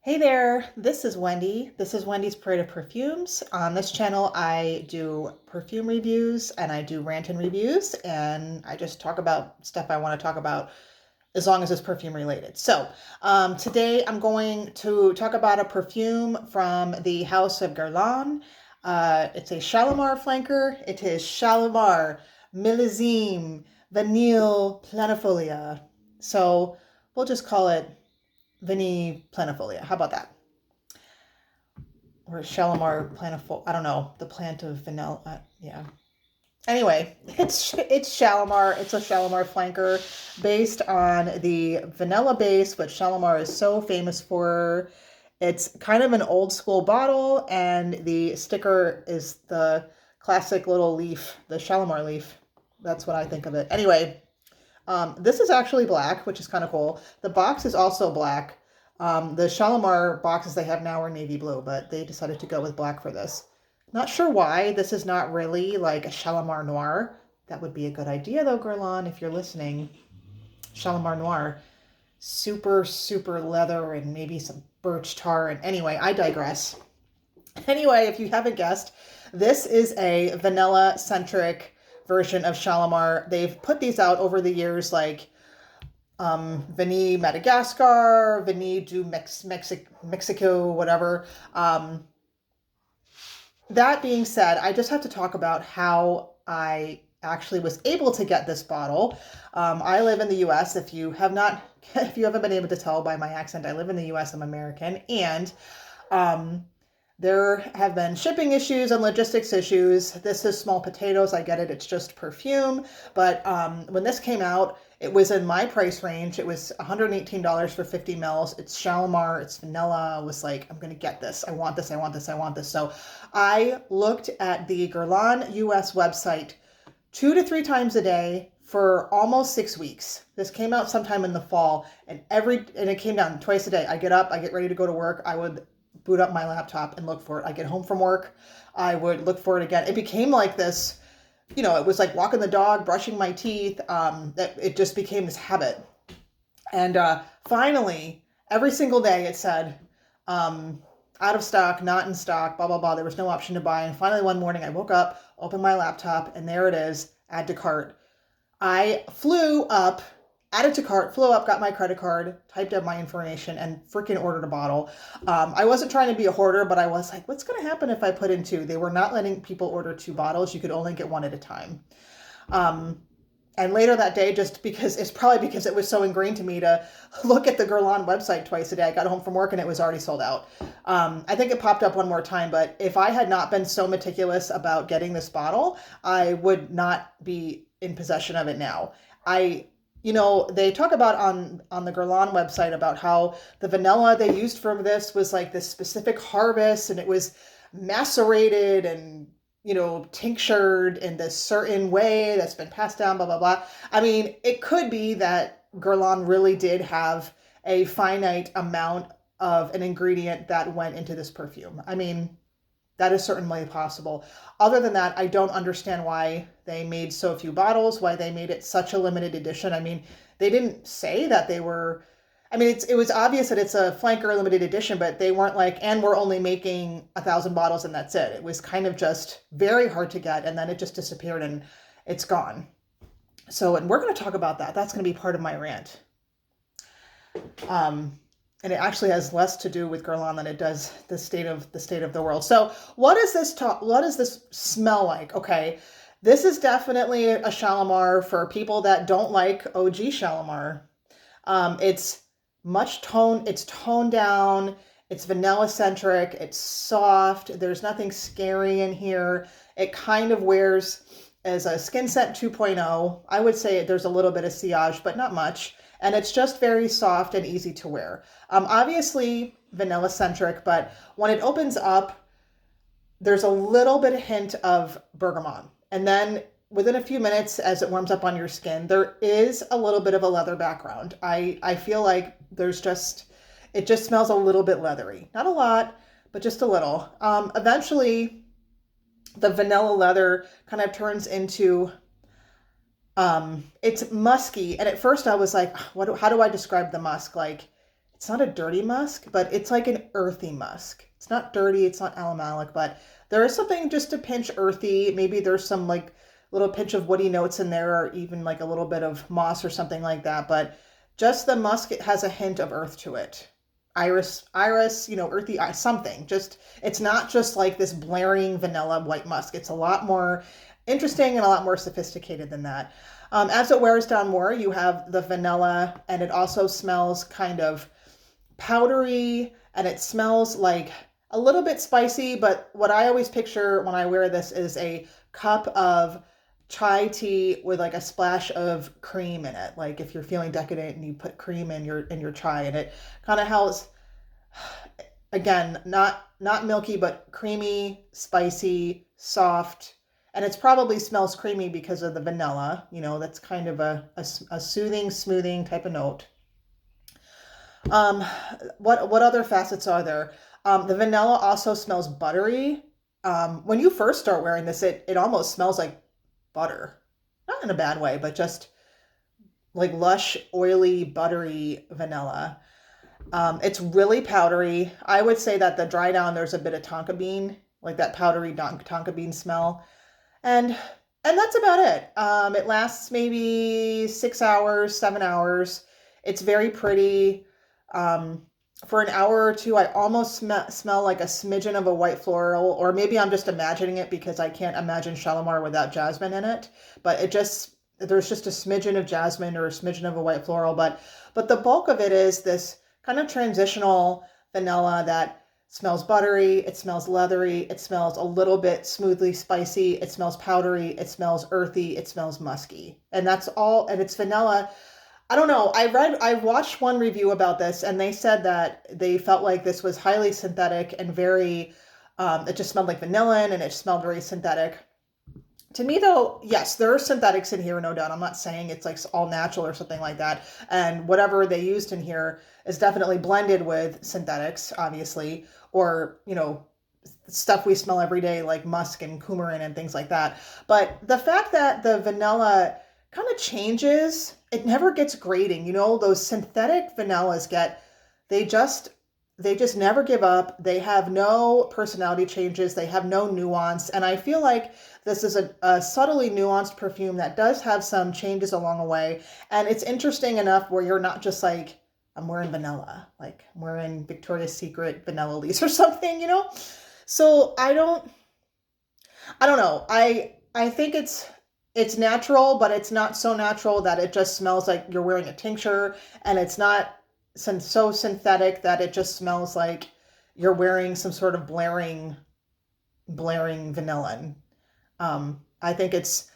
Hey there, this is Wendy. This is Wendy's Parade of Perfumes. On this channel, I do perfume reviews and I do rant and reviews, and I just talk about stuff I want to talk about as long as it's perfume related. Today I'm going to talk about a perfume from the house of Guerlain. It's a Shalimar flanker. It is Shalimar Millesime Vanille Planifolia. So we'll just call it Vinny Planifolia. How about that? Or Shalimar Planifolia. I don't know. The plant of vanilla. Yeah. Anyway, it's Shalimar. It's a Shalimar flanker based on the vanilla base, which Shalimar is so famous for. It's kind of an old school bottle, and the sticker is the classic little leaf, the Shalimar leaf. That's what I think of it. Anyway, this is actually black, which is kind of cool. The box is also black. The Shalimar boxes they have now are navy blue, but they decided to go with black for this. Not sure why. This is not really like a Shalimar Noir. That would be a good idea though, Guerlain, if you're listening. Shalimar Noir. Super, super leather and maybe some birch tar. And anyway, I digress. Anyway, if you haven't guessed, this is a vanilla-centric version of Shalimar. They've put these out over the years, like Vanille Madagascar, Vanille du Mexico, whatever. That being said, I just have to talk about how I actually was able to get this bottle. I live in the U.S. If you haven't been able to tell by my accent, I live in the U.S. I'm American, and um, there have been shipping issues and logistics issues. This is small potatoes. I get it. It's just perfume. But when this came out, it was in my price range. It was $118 for 50 mils. It's Shalimar. It's vanilla. I was like, I'm going to get this. I want this. I want this. I want this. So I looked at the Guerlain US website 2 to 3 times a day for almost 6 weeks. This came out sometime in the fall, and it came down twice a day. I get up, I get ready to go to work. I would boot up my laptop and look for it. I get home from work, I would look for it again. It became like this, it was like walking the dog, brushing my teeth. It just became this habit. And finally, every single day it said, out of stock, not in stock, blah, blah, blah. There was no option to buy. And finally, one morning I woke up, opened my laptop, and there it is, add to cart. I flew up, added to cart, flew up, got my credit card, typed up my information, and freaking ordered a bottle. I wasn't trying to be a hoarder, but I was like, what's going to happen if I put in two? They were not letting people order two bottles. You could only get one at a time. And later that day, just because it's probably because it was so ingrained to me to look at the Guerlain website twice a day, I got home from work and it was already sold out. I think it popped up one more time, but if I had not been so meticulous about getting this bottle, I would not be in possession of it now. They talk about on the Guerlain website about how the vanilla they used for this was like this specific harvest, and it was macerated and tinctured in this certain way that's been passed down, blah, blah, blah. I mean, it could be that Guerlain really did have a finite amount of an ingredient that went into this perfume. I mean, that is certainly possible. Other than that, I don't understand why they made so few bottles, why they made it such a limited edition. I mean, they didn't say that they were. I mean, it was obvious that it's a flanker limited edition, but they weren't like, and we're only making 1,000 bottles and that's it. It was kind of just very hard to get, and then it just disappeared and it's gone. So, and we're going to talk about that. That's going to be part of my rant. And it actually has less to do with Guerlain than it does the state of the world. So, what does this smell like? Okay, this is definitely a Shalimar for people that don't like OG Shalimar. It's it's toned down, it's vanilla centric, it's soft, there's nothing scary in here. It kind of wears as a skin scent 2.0. I would say there's a little bit of sillage, but not much. And it's just very soft and easy to wear. Obviously vanilla centric, but when it opens up, there's a little bit of hint of bergamot. And then within a few minutes, as it warms up on your skin, there is a little bit of a leather background. I feel like it just smells a little bit leathery. Not a lot, but just a little. Eventually, the vanilla leather kind of turns into, it's musky. And at first I was like, how do I describe the musk? Like, it's not a dirty musk, but it's like an earthy musk. It's not dirty, it's not almalic, but there is something just a pinch earthy. Maybe there's some like little pinch of woody notes in there, or even like a little bit of moss or something like that. But just the musk, it has a hint of earth to it. Iris, earthy, something. Just, it's not just like this blaring vanilla white musk. It's a lot more interesting and a lot more sophisticated than that. As it wears down more, you have the vanilla, and it also smells kind of powdery, and it smells like a little bit spicy. But what I always picture when I wear this is a cup of chai tea with like a splash of cream in it. Like if you're feeling decadent and you put cream in your chai, and it kind of has, again, not milky, but creamy, spicy, soft. And it's probably smells creamy because of the vanilla. That's kind of a soothing, smoothing type of note. What other facets are there? The vanilla also smells buttery. When you first start wearing this, it almost smells like butter. Not in a bad way, but just like lush, oily, buttery vanilla. It's really powdery. I would say that the dry down, there's a bit of tonka bean, like that powdery tonka bean smell. And that's about it. It lasts maybe 6 hours, 7 hours. It's very pretty. For an hour or two, I almost smell like a smidgen of a white floral, or maybe I'm just imagining it because I can't imagine Shalimar without jasmine in it. But there's just a smidgen of jasmine or a smidgen of a white floral. But the bulk of it is this kind of transitional vanilla that smells buttery, it smells leathery, it smells a little bit smoothly spicy, it smells powdery, it smells earthy, it smells musky. And that's all, and it's vanilla. I don't know. I watched one review about this, and they said that they felt like this was highly synthetic and very, it just smelled like vanilla, and it smelled very synthetic. To me, though, yes, there are synthetics in here, no doubt. I'm not saying it's like all natural or something like that. And whatever they used in here is definitely blended with synthetics, obviously, or, stuff we smell every day like musk and coumarin and things like that. But the fact that the vanilla kind of changes, it never gets grating. Those synthetic vanillas they just never give up. They have no personality changes. They have no nuance. And I feel like this is a subtly nuanced perfume that does have some changes along the way. And it's interesting enough where you're not just like, I'm wearing vanilla, like I'm wearing Victoria's Secret Vanilla Elise or something, So I don't know. I think it's natural, but it's not so natural that it just smells like you're wearing a tincture, and it's not so synthetic that it just smells like you're wearing some sort of blaring vanilla. I think it's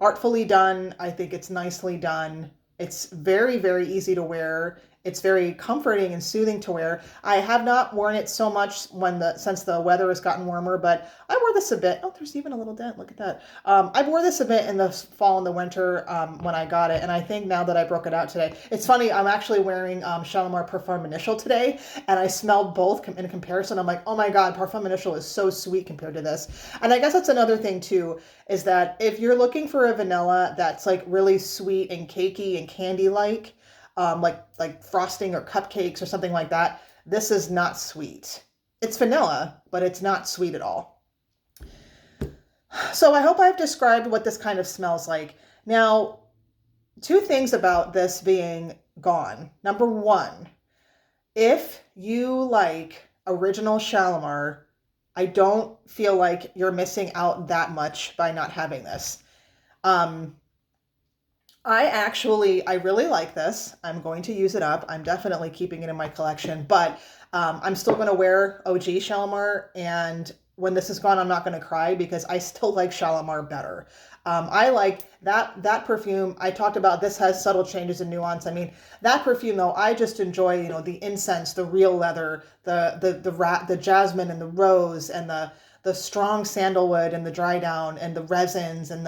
artfully done. I think it's nicely done. It's very, very easy to wear. It's very comforting and soothing to wear. I have not worn it so much since the weather has gotten warmer, but I wore this a bit. Oh, there's even a little dent. Look at that. I wore this a bit in the fall and the winter when I got it, and I think now that I broke it out today, it's funny. I'm actually wearing Shalimar Perfume Initial today, and I smelled both in comparison. I'm like, oh my God, Parfum Initial is so sweet compared to this. And I guess that's another thing too, is that if you're looking for a vanilla that's like really sweet and cakey and candy-like, like frosting or cupcakes or something like that, this is not sweet. It's vanilla, but it's not sweet at all. So I hope I've described what this kind of smells like. Now, 2 things about this being gone. Number 1, if you like original Shalimar, I don't feel like you're missing out that much by not having this. I really like this. I'm going to use it up. I'm definitely keeping it in my collection, but I'm still going to wear OG Shalimar, and when this is gone, I'm not going to cry because I still like Shalimar better. I like that perfume. I talked about this has subtle changes and nuance. I mean, that perfume though, I just enjoy, the incense, the real leather, the jasmine and the rose, and the strong sandalwood and the dry down and the resins, and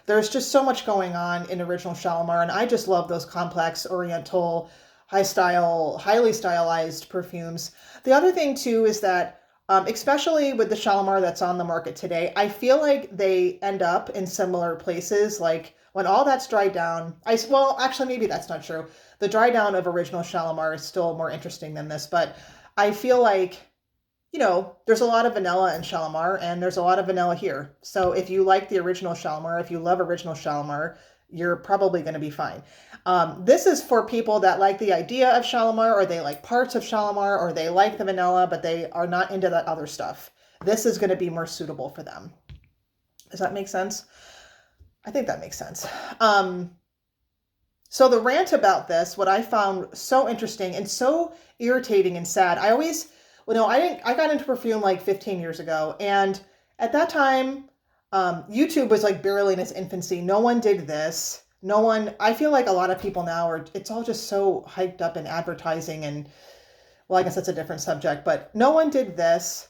there's just so much going on in original Shalimar, and I just love those complex oriental highly stylized perfumes. The other thing too is that especially with the Shalimar that's on the market today, I feel like they end up in similar places like When all that's dried down, well, actually, maybe that's not true. The dry down of original Shalimar is still more interesting than this, but I feel like, there's a lot of vanilla in Shalimar and there's a lot of vanilla here. So if you like the original Shalimar, if you love original Shalimar, you're probably going to be fine. This is for people that like the idea of Shalimar, or they like parts of Shalimar, or they like the vanilla, but they are not into that other stuff. This is going to be more suitable for them. Does that make sense? I think that makes sense. So the rant about this, what I found so interesting and so irritating and sad, I got into perfume like 15 years ago. And at that time, YouTube was like barely in its infancy. No one did this. I feel like a lot of people now it's all just so hyped up in advertising and, well, I guess that's a different subject, but no one did this.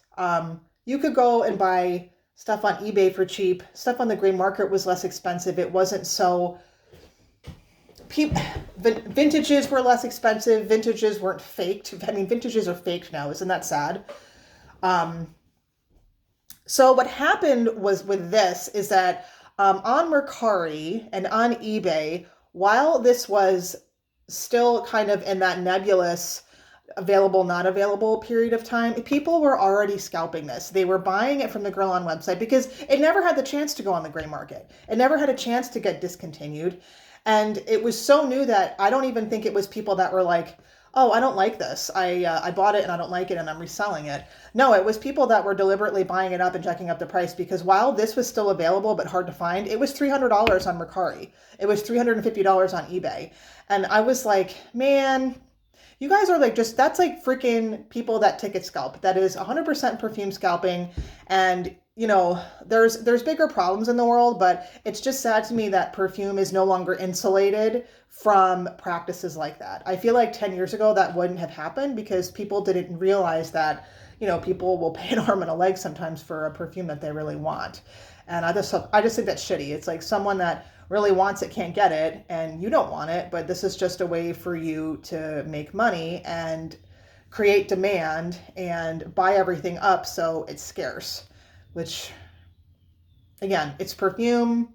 You could go and buy stuff on eBay for cheap. Stuff on the gray market was less expensive. It wasn't so... Vintages were less expensive. Vintages weren't faked. I mean, vintages are faked now. Isn't that sad? So what happened was with this is that on Mercari and on eBay, while this was still kind of in that nebulous available, not available period of time, people were already scalping this. They were buying it from the Guerlain website because it never had the chance to go on the gray market. It never had a chance to get discontinued. And it was so new that I don't even think it was people that were like, oh, I don't like this. I bought it and I don't like it and I'm reselling it. No, it was people that were deliberately buying it up and checking up the price because while this was still available but hard to find, it was $300 on Mercari. It was $350 on eBay. And I was like, man, you guys are like that's like freaking people that ticket scalp. That is 100% perfume scalping. And there's bigger problems in the world, but it's just sad to me that perfume is no longer insulated from practices like that. I feel like 10 years ago that wouldn't have happened because people didn't realize that, people will pay an arm and a leg sometimes for a perfume that they really want. And I just think that's shitty. It's like someone that really wants it can't get it and you don't want it, but this is just a way for you to make money and create demand and buy everything up so it's scarce. Which, again, it's perfume.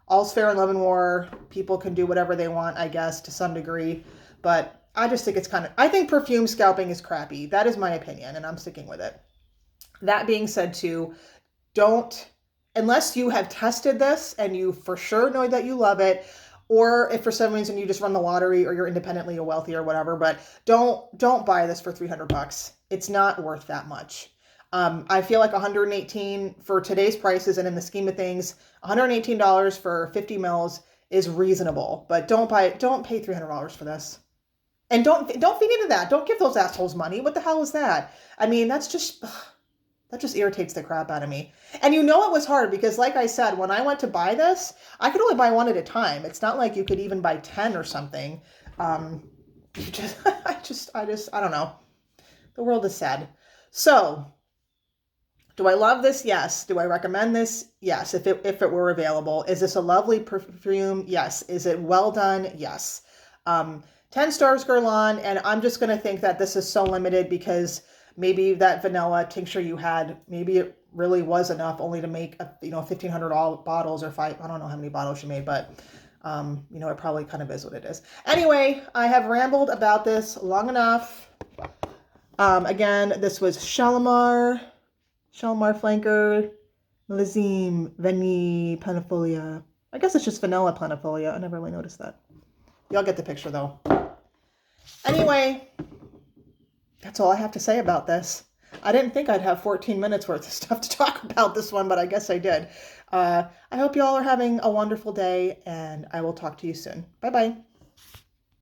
All's fair in love and war. People can do whatever they want, I guess, to some degree. But I just think I think perfume scalping is crappy. That is my opinion, and I'm sticking with it. That being said, too, unless you have tested this and you for sure know that you love it, or if for some reason you just run the lottery or you're independently wealthy or whatever, but don't buy this for $300. It's not worth that much. I feel like $118 for today's prices and in the scheme of things, $118 for 50 mils is reasonable, but don't pay $300 for this. And don't feed into that. Don't give those assholes money. What the hell is that? I mean, that just irritates the crap out of me. And it was hard because like I said, when I went to buy this, I could only buy one at a time. It's not like you could even buy 10 or something. I don't know. The world is sad. So, do I love this? Yes. Do I recommend this? Yes. If it were available. Is this a lovely perfume? Yes. Is it well done? Yes. 10 stars Guerlain, and I'm just going to think that this is so limited because maybe that vanilla tincture you had, maybe it really was enough only to make 1,500 bottles or I don't know how many bottles she made, but it probably kind of is what it is. Anyway, I have rambled about this long enough. Again, this was Shalimar Flanker, Millesime, Vanille, Planifolia. I guess it's just vanilla Planifolia. I never really noticed that. Y'all get the picture though. Anyway, that's all I have to say about this. I didn't think I'd have 14 minutes worth of stuff to talk about this one, but I guess I did. I hope you all are having a wonderful day, and I will talk to you soon. Bye-bye.